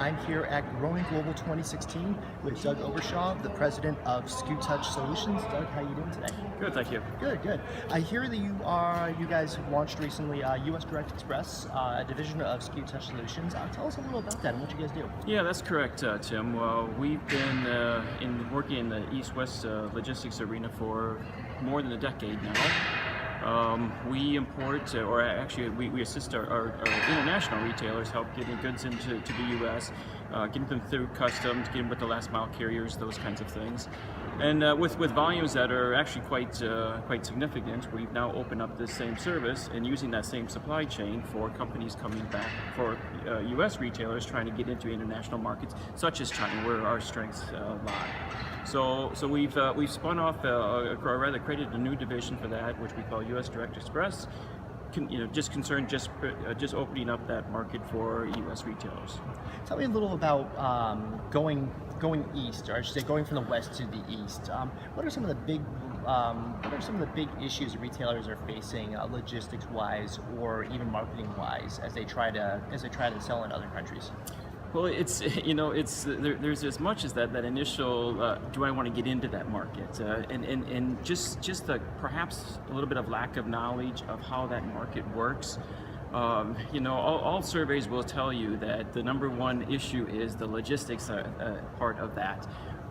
I'm here at Growing Global 2016 with Doug Obershaw, the president of SkuTouch Solutions. Doug, how are you doing today? Good, thank you. Good, good. I hear that you guys launched recently US Direct Express, a division of SkuTouch Solutions. Tell us a little about that and what you guys do. Yeah, that's correct, Tim. We've been working in the East-West logistics arena for more than a decade now. We import, or actually we assist our international retailers, help getting goods into the U.S., getting them through customs, getting with the last mile carriers, those kinds of things. And with volumes that are actually quite significant, we've now opened up this same service and using that same supply chain for companies coming back, for U.S. retailers trying to get into international markets such as China, where our strengths lie. So we've spun off, or rather created a new division for that, which we call US Direct Express. Just concerned just opening up that market for U.S. retailers. Tell me a little about going east, or I should say going from the west to the east. What are some of the big issues that retailers are facing, logistics-wise or even marketing-wise, as they try to sell in other countries? Well, there's as much as that initial do I want to get into that market, and just perhaps a little bit of lack of knowledge of how that market works. All surveys will tell you that the number one issue is the logistics part of that.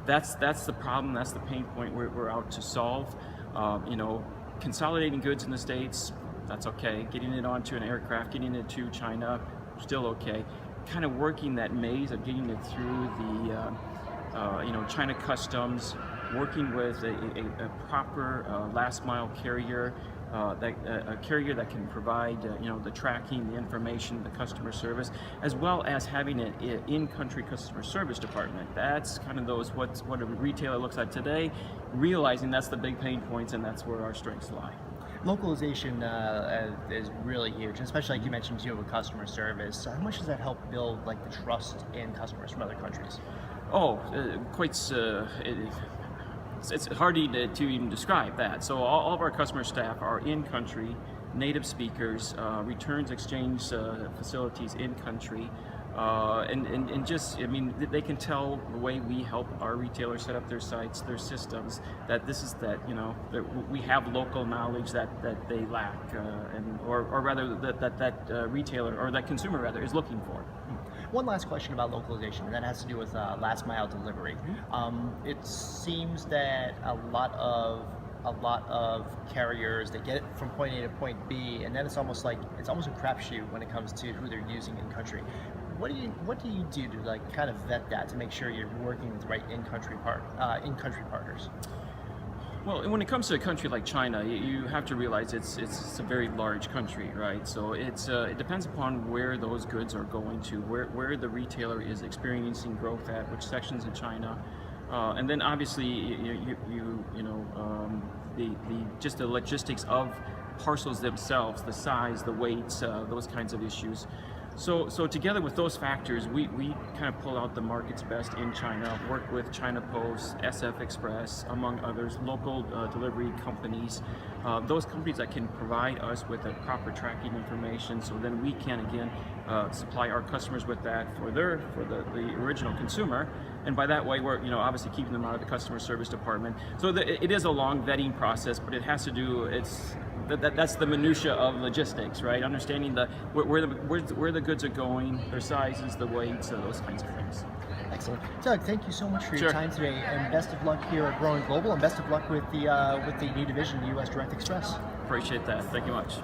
That's the problem. That's the pain point we're out to solve. Consolidating goods in the States, that's okay. Getting it onto an aircraft, getting it to China, still okay. Kind of working that maze of getting it through the China customs, working with a proper last mile carrier, a carrier that can provide the tracking, the information, the customer service, as well as having an in-country customer service department. That's kind of what a retailer looks at today, realizing that's the big pain points and that's where our strengths lie. Localization is really huge, especially like you mentioned too with customer service. How much does that help build the trust in customers from other countries? Oh, it's hard to even describe that. So all of our customer staff are in country, native speakers, returns exchange facilities in country. They can tell the way we help our retailers set up their sites, their systems, that that we have local knowledge that they lack, or rather that retailer or that consumer rather is looking for. One last question about localization, and that has to do with last mile delivery. It seems that a lot of carriers, they get it from point A to point B, and then it's almost a crapshoot when it comes to who they're using in country. What do you do to kind of vet that to make sure you're working with the right in-country partners? Well, when it comes to a country like China, you have to realize it's a very large country, right? So it depends upon where those goods are going to, where the retailer is experiencing growth at, which sections in China, and then obviously just the logistics of parcels themselves, the size, the weights, those kinds of issues. So together with those factors, we kind of pull out the market's best in China, work with China Post, SF Express, among others, local delivery companies, those companies that can provide us with a proper tracking information, so then we can again supply our customers with that for the original consumer, and by that way we're obviously keeping them out of the customer service department. So it is a long vetting process, but it has to do that's the minutia of logistics, right? Understanding where the goods are going, their sizes, the weights, those kinds of things. Excellent, Doug. Thank you so much for your Sure. time today, and best of luck here at Growing Global, and best of luck with the new division, US Direct Express. Appreciate that. Thank you much.